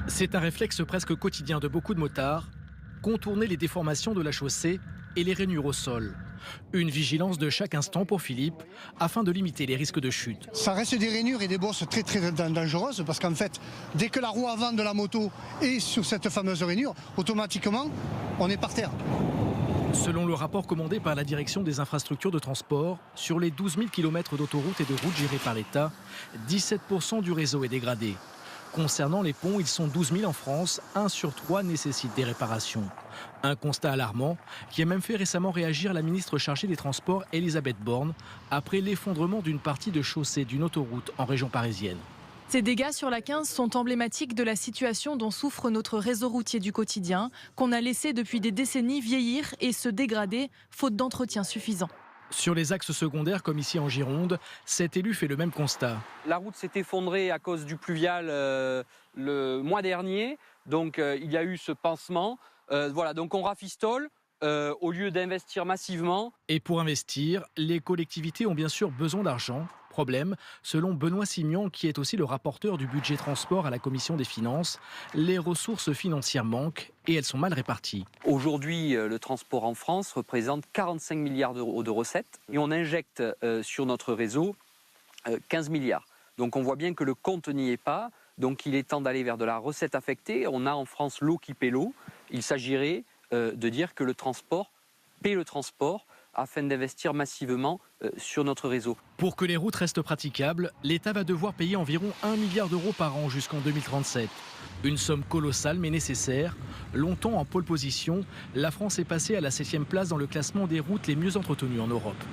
C'est un réflexe presque quotidien de beaucoup de motards, contourner les déformations de la chaussée et les rainures au sol. Une vigilance de chaque instant pour Philippe, afin de limiter les risques de chute. Ça reste des rainures et des bosses très dangereuses, parce qu'en fait, dès que la roue avant de la moto est sur cette fameuse rainure, automatiquement, on est par terre. Selon le rapport commandé par la direction des infrastructures de transport, sur les 12 000 km d'autoroutes et de routes gérées par l'État, 17% du réseau est dégradé. Concernant les ponts, ils sont 12 000 en France, 1 sur 3 nécessite des réparations. Un constat alarmant qui a même fait récemment réagir la ministre chargée des Transports, Elisabeth Borne, après l'effondrement d'une partie de chaussée d'une autoroute en région parisienne. Ces dégâts sur la 15 sont emblématiques de la situation dont souffre notre réseau routier du quotidien, qu'on a laissé depuis des décennies vieillir et se dégrader, faute d'entretien suffisant. Sur les axes secondaires, comme ici en Gironde, cet élu fait le même constat. La route s'est effondrée à cause du pluvial le mois dernier, donc il y a eu ce pansement. Voilà, donc on rafistole au lieu d'investir massivement. Et pour investir, les collectivités ont bien sûr besoin d'argent. Problème, selon Benoît Simion, qui est aussi le rapporteur du budget transport à la Commission des finances, les ressources financières manquent et elles sont mal réparties. Aujourd'hui, le transport en France représente 45 milliards d'euros de recettes et on injecte sur notre réseau 15 milliards. Donc on voit bien que le compte n'y est pas, donc il est temps d'aller vers de la recette affectée. On a en France l'eau qui paie l'eau. Il s'agirait de dire que le transport paie le transport afin d'investir massivement sur notre réseau. Pour que les routes restent praticables, l'État va devoir payer environ 1 milliard d'euros par an jusqu'en 2037. Une somme colossale mais nécessaire. Longtemps en pole position, la France est passée à la 7e place dans le classement des routes les mieux entretenues en Europe.